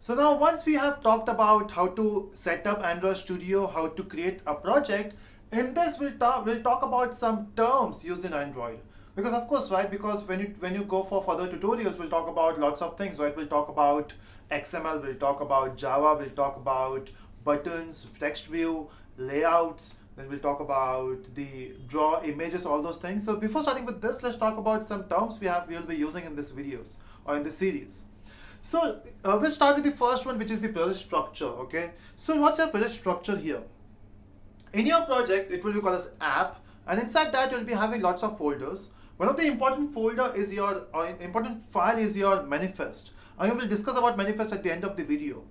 So now once we have talked about how to set up Android Studio, how to create a project, in this we'll talk about some terms used in Android. Because of course, right? Because when you go for further tutorials, we'll talk about lots of things, right? We'll talk about XML, we'll talk about Java, we'll talk about buttons, text view, layouts, then we'll talk about the draw images, all those things. So before starting with this, let's talk about some terms we'll be using in this videos or in this series. So we'll start with the first one, which is the project structure. Okay. So what's your project structure here? In your project, it will be called as app, and inside that you'll be having lots of folders. One of the important folder is your important file is your manifest. I will discuss about manifest at the end of the video.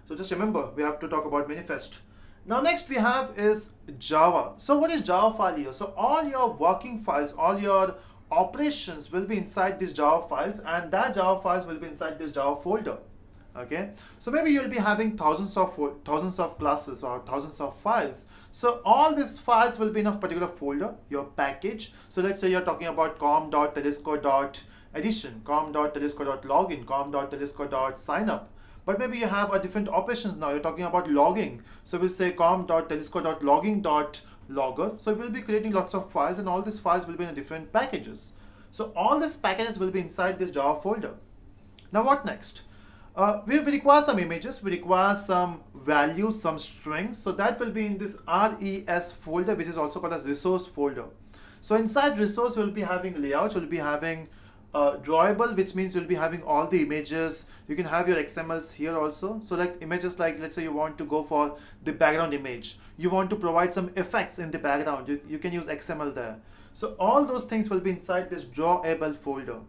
So just remember, we have to talk about manifest. Now next we have is Java. So what is Java file here? So all your working files, all your operations will be inside these Java files, and that Java files will be inside this Java folder. Okay, so maybe you'll be having thousands of classes or thousands of files. So all these files will be in a particular folder, your package. So let's say you're talking about com.telesco.edition, com.telesco.login, com.telesco.signup. But maybe you have a different operations now. You're talking about logging. So we'll say com.telesco.logging.logger. So we'll be creating lots of files, and all these files will be in different packages. So all these packages will be inside this Java folder. Now what next? We require some images, we require some values, some strings. So that will be in this res folder, which is also called as resource folder. So inside resource, we'll be having layouts, we'll be having drawable, which means you'll be having all the images. You can have your XMLs here also. So like images, like let's say you want to go for the background image. You want to provide some effects in the background. You can use XML there. So all those things will be inside this drawable folder.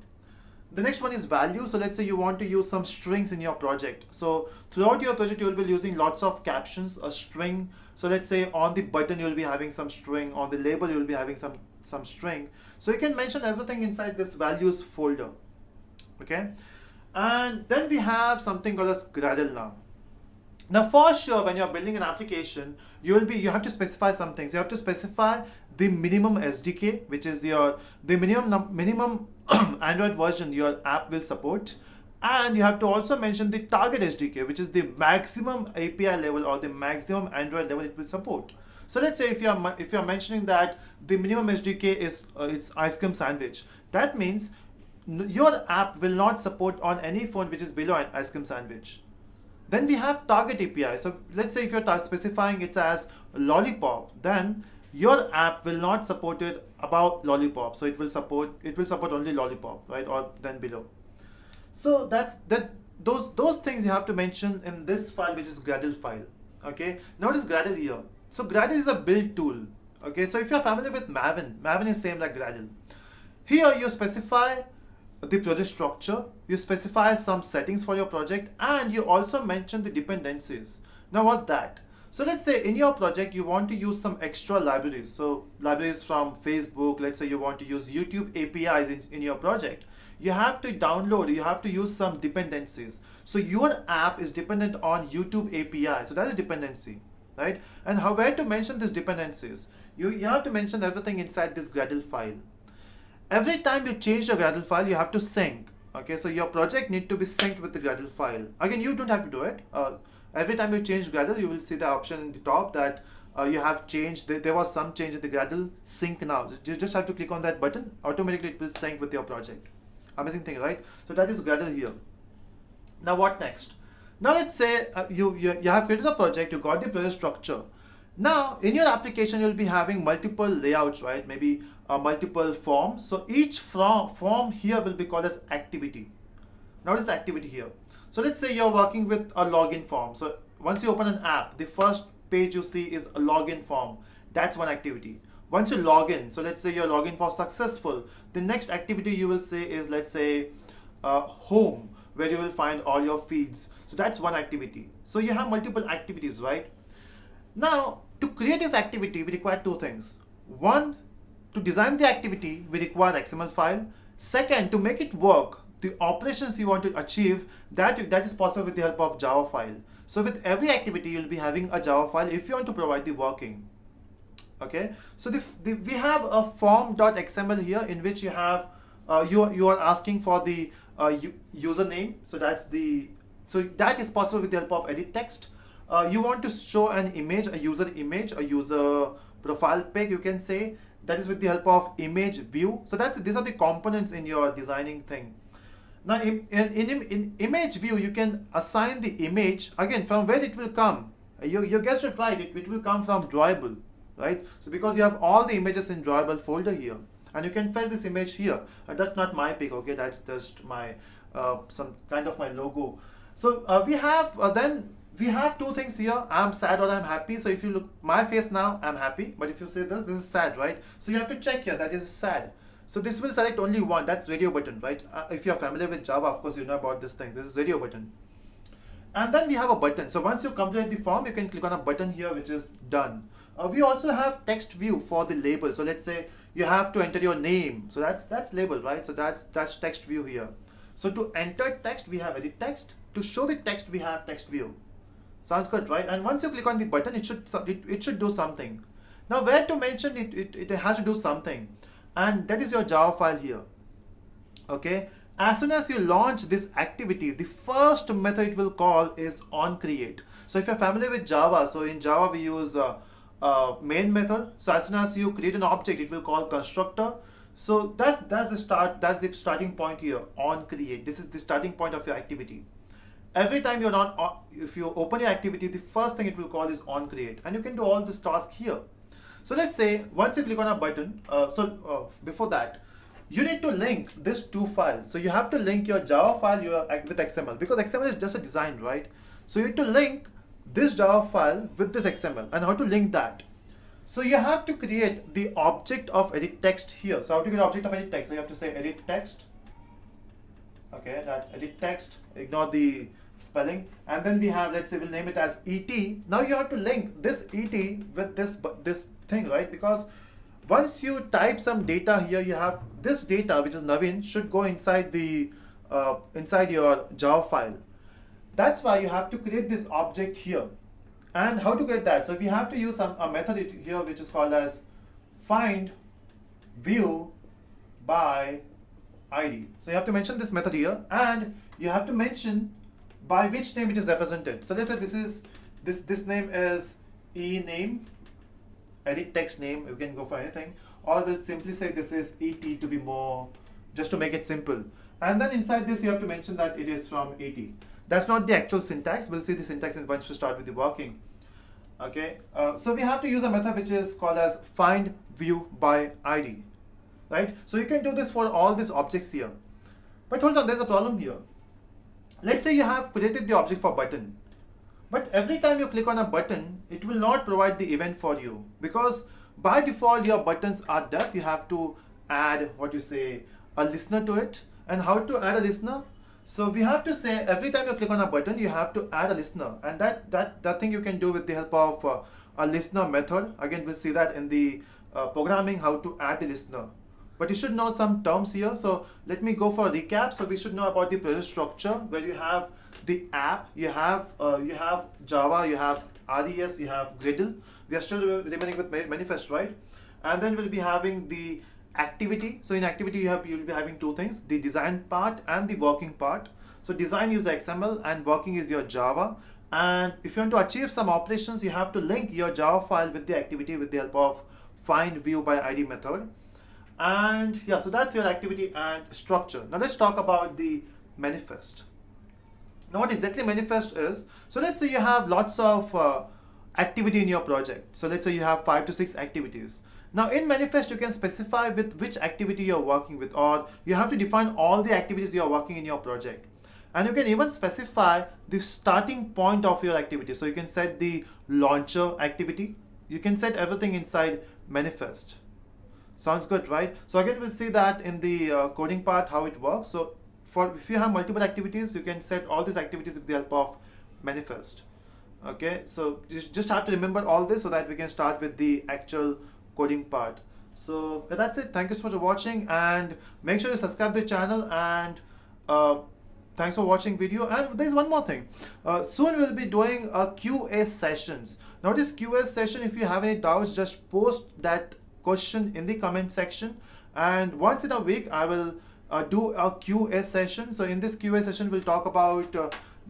The next one is value. So let's say you want to use some strings in your project. So throughout your project, you will be using lots of captions, a string. So let's say on the button, you'll be having some string. On the label, you'll be having some string. So you can mention everything inside this values folder. Okay. And then we have something called as Gradle now. Now, for sure, when you're building an application, you have to specify some things. You have to specify the minimum SDK, which is the minimum Android version your app will support, and you have to also mention the target SDK, which is the maximum API level or the maximum Android level it will support. So let's say if you're mentioning that the minimum SDK is it's ice cream sandwich, that means your app will not support on any phone which is below an ice cream sandwich. Then we have target API. So let's say if you're specifying it as lollipop, then your app will not support it above lollipop. So it will support only lollipop, right? Or then below. So those things you have to mention in this file, which is Gradle file. Okay. Now what is Gradle here? So Gradle is a build tool. Okay. So if you're familiar with Maven is same like Gradle. Here you specify the project structure, you specify some settings for your project, and you also mention the dependencies. Now what's that? So let's say in your project you want to use some extra libraries. So libraries from Facebook, let's say you want to use YouTube APIs in your project. You have to download, you have to use some dependencies. So your app is dependent on YouTube API. So that is dependency, right? And where to mention these dependencies? You have to mention everything inside this Gradle file. Every time you change your Gradle file, you have to sync. Okay, so your project need to be synced with the Gradle file. Again, you don't have to do it. Every time you change Gradle, you will see the option in the top that you have changed. There was some change in the Gradle sync now. You just have to click on that button. Automatically, it will sync with your project. Amazing thing, right? So that is Gradle here. Now what next? Now let's say you have created a project. You got the project structure. Now, in your application, you'll be having multiple layouts, right? Maybe multiple forms. So each form here will be called as activity. Now, what is the activity here? So let's say you're working with a login form. So once you open an app, the first page you see is a login form. That's one activity. Once you log in, so let's say you're login for successful, the next activity you will say is, let's say, home, where you will find all your feeds. So that's one activity. So you have multiple activities, right? Now, to create this activity, we require two things. One, to design the activity, we require XML file. Second, to make it work, the operations you want to achieve, that is possible with the help of Java file. So with every activity, you'll be having a Java file if you want to provide the working. Okay, so we have a form.xml here in which you have you are asking for the username. So that's the So that is possible with the help of edit text. You want to show an image, a user profile pic, you can say. That is with the help of image view. So these are the components in your designing thing. Now in image view, you can assign the image, again, from where it will come. You guessed it right, it will come from drawable, right? So because you have all the images in drawable folder here, and you can fetch this image here. That's not my pic, okay? That's just my some kind of my logo. So we have two things here. I'm sad or I'm happy. So if you look my face now, I'm happy. But if you say this is sad, right? So you have to check here, that is sad. So this will select only one, that's radio button, right? If you're familiar with Java, of course you know about this thing. This is radio button. And then we have a button. So once you complete the form, you can click on a button here, which is done. We also have text view for the label. So let's say you have to enter your name. So that's label, right? So that's text view here. So to enter text, we have edit text. To show the text, we have text view. Sounds good, right? And once you click on the button, it should do something. Now where to mention it has to do something. And that is your Java file here. Okay. As soon as you launch this activity, the first method it will call is onCreate. So if you're familiar with Java, so in Java we use main method. So as soon as you create an object, it will call constructor. So that's the starting point here, onCreate. This is the starting point of your activity. Every time if you open your activity, the first thing it will call is onCreate, and you can do all this task here. So let's say once you click on a button, before that, you need to link these two files. So you have to link your Java file with XML, because XML is just a design, right? So you need to link this Java file with this XML, and how to link that. So you have to create the object of edit text here. So how to get object of edit text? So you have to say edit text. Okay, that's edit text. Ignore the spelling. And then we have, let's say we'll name it as ET. Now you have to link this ET with this thing, right? Because once you type some data here, you have this data, which is Naveen, should go inside the inside your Java file. That's why you have to create this object here. And how to get that? So we have to use a method here, which is called as find view by ID. So you have to mention this method here, and you have to mention by which name it is represented. So let's say this name is ename, edit text name. You can go for anything, or we'll simply say this is ET to be more, just to make it simple. And then inside this you have to mention that it is from ET. That's not the actual syntax. We'll see the syntax once we start with the working. Okay, so we have to use a method which is called as find view by ID, right? So you can do this for all these objects here. But hold on, there's a problem here. Let's say you have created the object for button, but every time you click on a button, it will not provide the event for you, because by default your buttons are deaf. You have to add a listener to it. And how to add a listener? So we have to say every time you click on a button, you have to add a listener, and that thing you can do with the help of a listener method. Again, we'll see that in the programming, how to add the listener. But you should know some terms here. So let me go for a recap. So we should know about the project structure, where you have the app, you have Java, you have RES, you have Gradle. We are still remaining with manifest, right? And then we'll be having the activity. So in activity you'll be having two things, the design part and the working part. So design is the XML and working is your Java. And if you want to achieve some operations, you have to link your Java file with the activity with the help of find view by ID method. And yeah, so that's your activity and structure. Now let's talk about the manifest. Now what exactly manifest is, so let's say you have lots of activity in your project. So let's say you have 5 to 6 activities. Now in manifest, you can specify with which activity you're working with, or you have to define all the activities you're working in your project. And you can even specify the starting point of your activity. So you can set the launcher activity. You can set everything inside manifest. Sounds good, right? So again, we'll see that in the coding part, how it works. So if you have multiple activities, you can set all these activities with the help of manifest. Okay, so you just have to remember all this so that we can start with the actual coding part. So that's it. Thank you so much for watching, and make sure you subscribe to the channel, and thanks for watching video. And there's one more thing. Soon we'll be doing a QA sessions. Now this QA session, if you have any doubts, just post that question in the comment section, and once in a week I will do a QA session. So in this QA session we'll talk about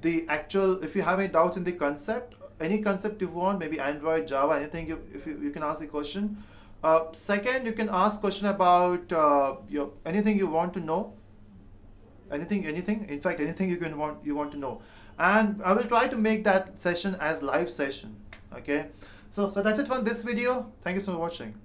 the actual, if you have any doubts in the concept, any concept you want, maybe Android, Java, anything, you can ask the question. Second, you can ask question about anything you want to know, anything, in fact, anything you want to know, and I will try to make that session as live session. Okay, so that's it from this video. Thank you so much for watching.